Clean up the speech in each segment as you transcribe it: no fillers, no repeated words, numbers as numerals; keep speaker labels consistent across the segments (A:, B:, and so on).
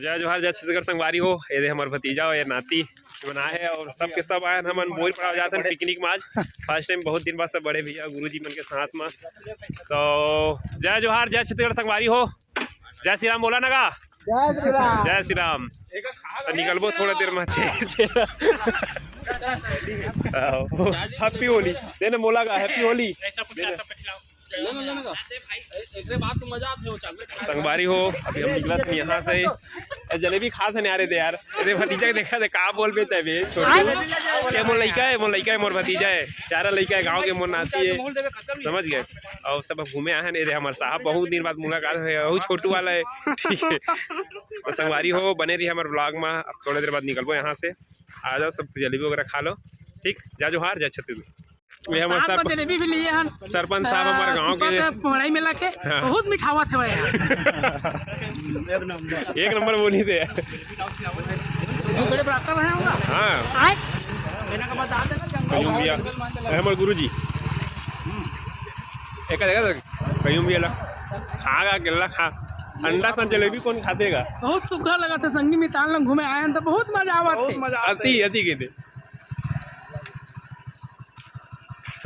A: जय जोहार जय छत्तीसगढ़ संगवारी हो। ये हमारे भतीजा और ये नाती बना है और सब के सब आए हम बोर पड़ा जाते हैं पिकनिक में। आज फर्स्ट टाइम बहुत दिन बाद सब बड़े भैया गुरुजी मन के साथ में। तो जय जोहार जय छत्तीसगढ़ संगवारी हो। जय श्री राम बोला नगा। जय श्री राम। तो निकलबो थोड़ा देर में हैप्पी होली देने मोला का हैप्पी होली संगवारी हो। अभी हम निकला थे यहाँ से जलेबी खास है यार यार अरे भतीजा के देखा थे का बोल बेते बे छोटू मोर लड़का है मोर भतीजा है चारा लड़का है गांव के मोर नाती है समझ गए। और सब घूमे आए हैं हमारे साहब बहुत दिन बाद मुलाकात है वो छोटू वाला है ठीक है। तो संगवारी हो बने रही हमारे ब्लॉग में। अब थोड़ी देर बाद निकलबो यहाँ से आ जाओ सब जलेबी वगैरह खा लो ठीक। जय जोहार जय छत्तीसगढ़। ये हमारे जलेबी भी लिए हैं सरपंच साहब हमारे गांव के
B: पढ़ाई में लगे बहुत मिठावा थे
A: एक नंबर बोली थे हाँ हमारे गुरु जी एक कहीं भी अलग खागा केला खा अंडा सा जलेबी कौन खातेगा।
B: बहुत सुखा लगा था संगी मितान लोग घूमे आए तो बहुत मजा आवा
A: अति के थे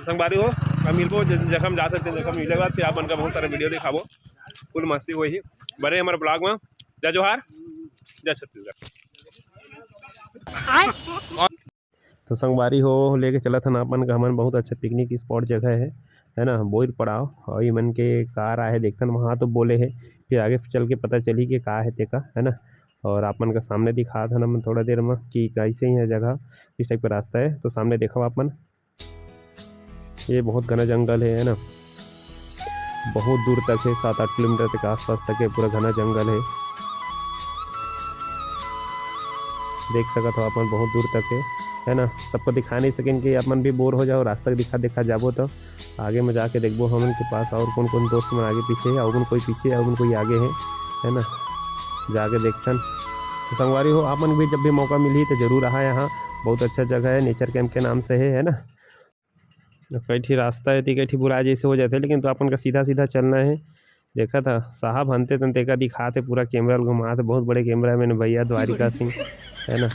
A: संगवारी हो। हम मिलबो जखम जा सकते जखम मिलेगा फिर आप उनका बहुत सारा वीडियो दिखाबो फुल मस्ती हो ही बड़े हमारे ब्लॉग में। जय जोहार जय छत्तीसगढ़। तो संगवारी हो लेके चला था ना अपन का हमारे बहुत अच्छा पिकनिक स्पॉट जगह है ना बोर पड़ाव और ये मन के कार आए देखते वहाँ तो बोले है फिर आगे चल के पता चली कि का है तेका है ना। और आप मन का सामने दिखा था ना मैं थोड़ा देर में कि कैसे ही है जगह इस टाइप का रास्ता है। तो सामने देखा आप मन ये बहुत घना जंगल है ना बहुत दूर तक है 7-8 किलोमीटर तक आसपास तक है पूरा घना जंगल देख सकते हो अपन बहुत दूर तक है ना। सबको दिखा नहीं सकें कि अपन भी बोर हो जाओ रास्ता दिखा जाबो तो आगे में जाके देखबो हमन के पास और कौन कौन दोस्त में आगे पीछे है और कोई पीछे और कोई आगे है ना जाके देखते। तो संगवारी हो अपन भी जब भी मौका मिली तो जरूर आहा यहाँ बहुत अच्छा जगह है नेचर कैंप के नाम से है ना। कई ठी रास्ता है कई ठी बुरा जैसे हो जाते लेकिन तो अपन का सीधा सीधा चलना है। देखा था साहब हंते तंते का दिखाते पूरा कैमरा घुमाते बहुत बड़े कैमरा मैंने भैया द्वारिका सिंह है ना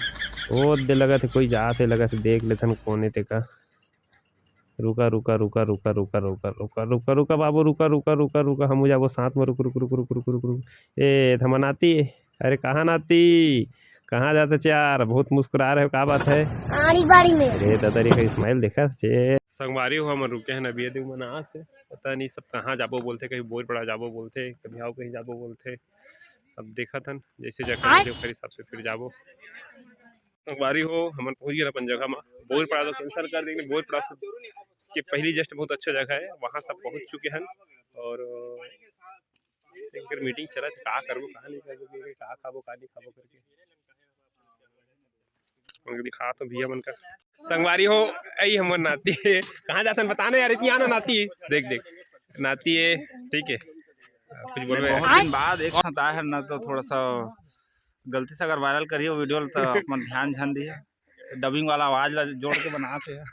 A: वो दे लगा थे कोई जाते लगा थे देख लेथन कोने ते का रुका रुका रुका रुका रुका रुका रुका रुका रुका बाबू रुका रुका रुका रुका हम जाबो साथ में रुक रुक रुक रुक रुक रुक रुक ए थमा नाती अरे कहाँ नाती कहाँ जाते चार बहुत मुस्कुरा रहे हो का बात है
C: बाड़ी में
A: अरे दादारी का स्माइल देखा चे संगवारी हो हम रुके हैं नबिया देव मना से पता नहीं सब कहाँ जाबो बोलते कहीं बोर पड़ा जाबो बोलते कभी आओ कहीं जाबो बोलते। अब देखा था जैसे जगह फिर हिसाब से फिर जाबो संगवारी हो हम पहुँच गए अपन जगह में बोर पड़ा तो कैंसिल कर देंगे बोर पड़ा के पहली जस्ट बहुत अच्छा जगह है वहाँ सब पहुँच चुके हैं। और एक मीटिंग चला का करबो कहाँ नहीं करबो का खाबो का नहीं खाबो करके दिखा तो भैया मन का संगवारी हो आई हमार नाती है कहाँ जाते हैं बताने यार इतनी आना नाती देख देख नाती है ठीक है कुछ बोल रहे
D: बहुत दिन बाद एक साथ आया है ना तो थोड़ा सा गलती से अगर वायरल करिए वीडियो तो अपन ध्यान दिए डबिंग वाला आवाज जोड़ के बनाते हैं।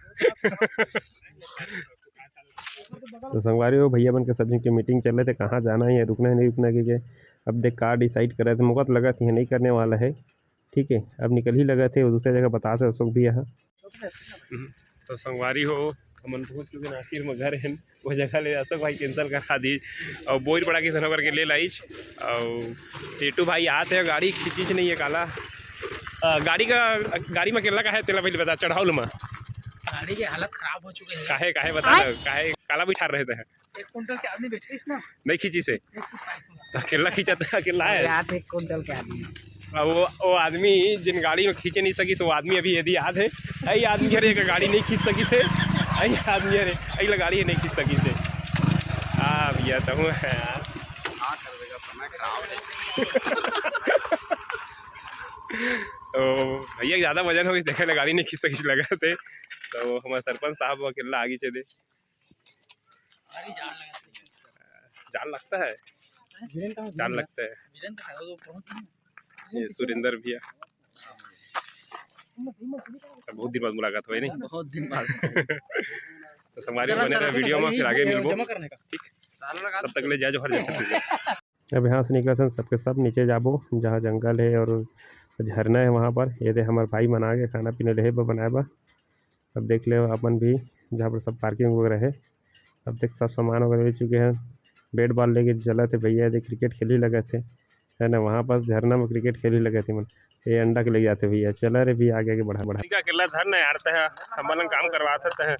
A: तो संगवारी हो भैया मन के सभी की मीटिंग चल रहे थे कहाँ जाना है या रुकना है नहीं रुकना के अब देख कार डिसाइड कर रहे थे मुझको तो लगा था नहीं करने वाला है ठीक है। अब निकल ही लगा थे दूसरी जगह बताते अशोक भी यहाँ। तो संगवारी हो हम पहुँच चुके हैं आखिर में घर है वो जगह ले अशोक भाई कैंसिल करा दी और बोर बड़ा किसान करके ले लाइज और टेटू भाई आते हैं गाड़ी खींची नहीं है काला गाड़ी में केला का है तेला पहले बता चढ़ाओ में
B: गाड़ी की हालत खराब हो चुकी है
A: काहे बता काहे काला बिठा रहे थे
B: 1 कुंटल के आदमी बैठे इस ना
A: नहीं खींची से अकेला खींचा था अकेला है
B: 1 कुंटल के आदमी
A: वो आदमी जिन गाड़ी में खींचे नहीं सकी तो वो आदमी अभी यदि याद है आई आदमी अरे गाड़ी नहीं खींच सकी से आई आदमी अरे आई गाड़ी नहीं खींच सकी से भैया तो हूँ तो भैया ज़्यादा वजन हो गई देखे गाड़ी नहीं खींच सकी लगा थे तो हमारे सरपंच साहब अकेला आगे से दे जान लगता है जान लगता है ये सुरेंद्र भैया बहुत दिन बाद मुलाकात हुई नहीं
B: बहुत दिन बाद
A: तो हमारे बने रहे वीडियो में फिर आगे मिलबो ठीक तब तक ले जय जोहार जय छत्तीसगढ़। अब यहाँ से निकला था सबके सब नीचे जाबो जहाँ जंगल है और झरना है वहाँ पर। ये दे हमारे भाई मना के खाना पीना रहे बनाए बा। अब देख ले अपन भी जहाँ पर सब पार्किंग वगैरह है। अब देख सब सामान वगैरह ले चुके हैं। बैट बॉल लेके चला थे भैया, देख क्रिकेट खेल ही लगे थे, है ना। वहाँ पर झरना में क्रिकेट खेल ही लगे थे। मन ये अंडा के ले जाते भैया। चला रे भी आगे आगे बढ़ा बढ़ा अकेला धर न यार है हम काम करवा सकते हैं।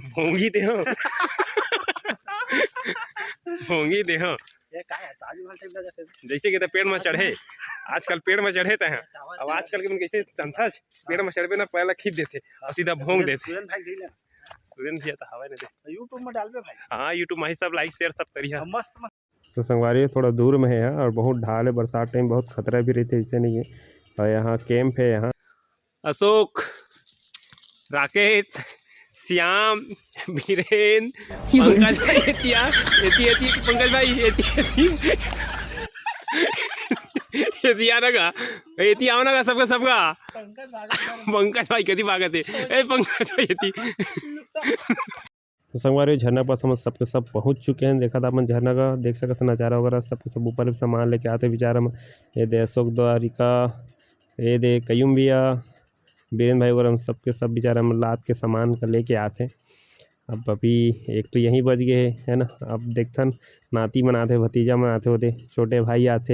A: भोंगी दे हो भोंगी दे हो जैसे कि पेड़ में चढ़े आजकल पेड़ में चढ़े थे। अब आजकल के कैसे संथा पेड़ में चढ़े ना पहले खींच देते और सीधा भोंग देते। तो हवा नहीं दे
B: यूट्यूब में डाल भाई।
A: हाँ यूट्यूब में ही सब लाइक शेयर सब करिए मस्त। तो संगवारी थोड़ा दूर में है और बहुत ढाल है, बरसात टाइम बहुत खतरा भी रहते ऐसे नहीं है। और यहाँ कैंप है। यहाँ अशोक, राकेश, श्याम, बीरेन, पंकज भाई पंकज भाई आओ ना सबका पंकज भाई कभी भागत है पंकज भाई। तो संगवारी झरना पर हम सबके सब पहुंच चुके हैं। देखा था अपन झरना का, देख सकते नज़ारा वगैरह सबके सब ऊपर सामान लेके आते बेचारा में। ये दे अशोक द्वारिका, ये दे कयूम भैया, बीरेन भाई वगैरह हम सबके सब बेचारा में लाद के सामान का लेके आते। अब अभी एक तो यहीं बच गए है ना। अब देखथन नाती मनाते, भतीजा मनाते होते, छोटे भाई आते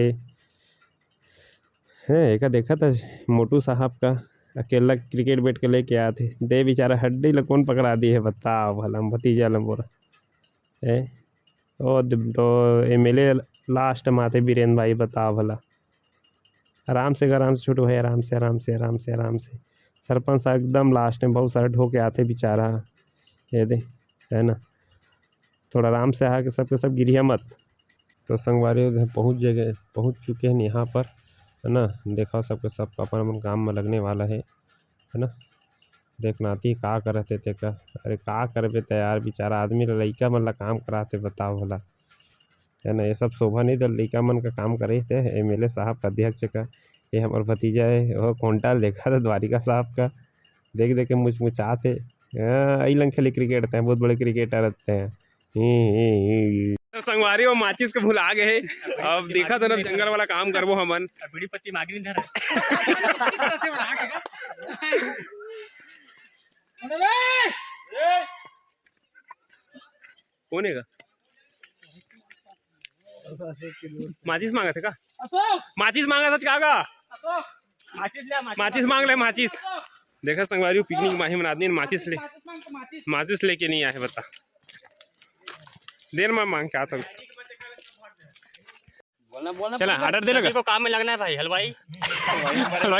A: हैं। एक देखा था मोटू साहब का अकेला क्रिकेट बैट के लेके आए थे। दे बेचारा हड्डी ल कौन पकड़ा दी है बताओ भला भतीजा लंबोरा है। तो MLA लास्ट में आते बीरेन भाई बताओ भला। आराम से छोटू भाई आराम से। सरपंच साहब एकदम लास्ट में बहुत सारे ढोके आते बेचारा। ये दे है ना, थोड़ा आराम से आके सबके सब गिरिया मत। तो संगवारी पहुँच चुके हैं यहाँ पर, है ना। देखा सबके सब अपन काम में लगने वाला है ना। देखना थी का करते थे का, अरे का करबे तो यार बेचारा आदमी लड़का मन ला काम कराते बताओ भला, है ना। ये सब शोभा नहीं दल लड़का मन का काम करे थे। MLA साहब का अध्यक्ष का ये हमारे भतीजा है। वो कौंटाल देखा था द्वारिका साहब का, देख के मुचमुचाते। आई लंग खेले क्रिकेट थे, बहुत बड़े क्रिकेटर रहते हैं। तो संगवारी वो माचिस के भुला गए। अब देखा था ना जंगल वाला काम करबो हमन बीड़ी पत्ती मांगी नहीं कौन है का माचिस मांगा थे का? माचिस मांगा था का? माचिस मांग ले माचिस। देखा संगवारी पिकनिक माही में आदमी माचिस लेके नहीं आए बता। देर में मांग के आता चला ऑर्डर दे लगा।
C: काम में लगना है भाई।
A: हलवाई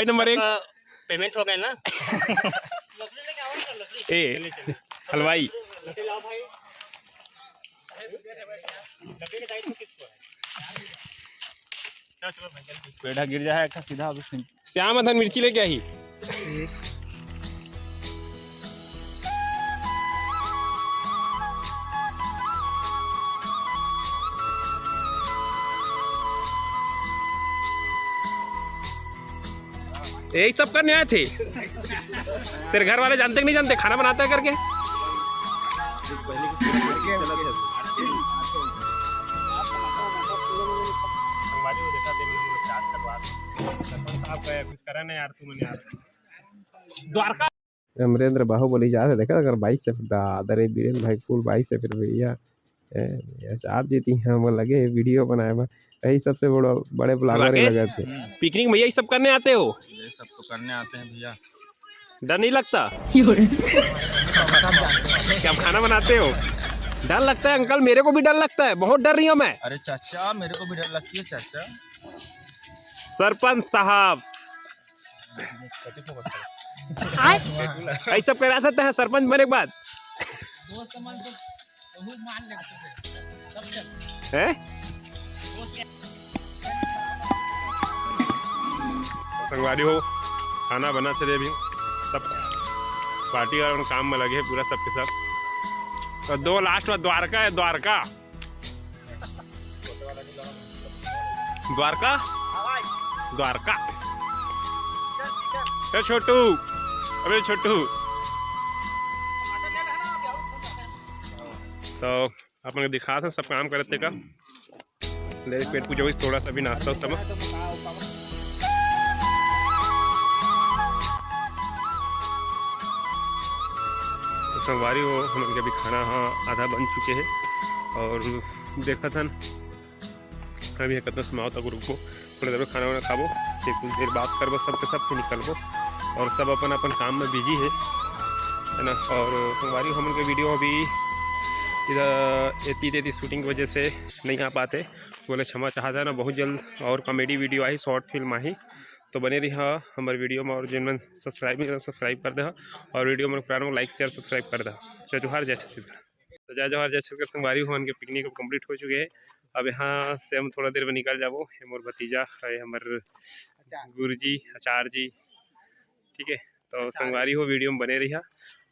A: नंबर 1
C: पेमेंट हो गए ना।
A: ए हलवाई
D: पेड़ा गिर जाए सीधा।
A: श्याम अधन मिर्ची लेके आई। यही सब करने आए थे। तेरे घर वाले जानते कि नहीं जानते खाना बनाता है करके? द्वारका अमरेंद्र बाहुबली जा देखा अगर 22 से दादर बीरेन भाई कुल 22 से फिर भैया चार जीती हैं। हम लगे वीडियो बनाए में यही सबसे बड़े ब्लॉगर लगे थे। पिकनिक भैया ये सब करने आते हो?
D: ये सब तो करने आते हैं भैया।
A: डर नहीं लगता क्या खाना बनाते हो? डर लगता है अंकल, मेरे को भी डर लगता है, बहुत डर रही हूँ मैं।
D: अरे चाचा मेरे को भी डर लगती है चाचा।
A: सरपंच साहब ऐसा करा सकते हैं सरपंच बने के बाद है? संगवारी हो खाना बना चले अभी सब पार्टी वाले काम में लगे पूरा सबके सब। और 2 लास्ट में द्वारका है। द्वारका छोटू अबे छोटू। तो आप लोग दिखा था सब काम करते का ले पेट पूजा हुई थोड़ा सा भी नाश्ता उस्ता में। तो संगवारी हो हम लोग अभी खाना हाँ आधा बन चुके हैं और देखा था अभी कितना समय होता ग्रुप को थोड़ी देर में खाना वाना खाबो फिर कुछ देर बात करबो सबके सब फिर निकलबो और सब अपन अपन काम में बिजी है ना। और संगवारी हम लोग के वीडियो अभी इधर एती शूटिंग की वजह से नहीं आ पाते बोले क्षमा चाहता है ना। बहुत जल्द और कॉमेडी वीडियो आई शॉर्ट फिल्म आई तो बने रही हमारे वीडियो में और जिनमें सब्सक्राइब कर दे और वीडियो में पुराना लाइक शेयर सब्सक्राइब कर दे। जय जोहार जय छत्तीसगढ़। तो जय जोहार जय छत्तीसगढ़ संगवारी हो उनके पिकनिक कंप्लीट हो चुके हैं। अब यहाँ से हम थोड़ा देर में निकल जाबो मोर भतीजा है हमारे गुरुजी आचार्य जी ठीक है। तो संगवारी हो वीडियो में बने रही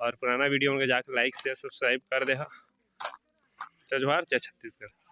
A: और पुराना वीडियो में जाकर लाइक शेयर सब्सक्राइब कर दे। जय जोहार जय छत्तीसगढ़।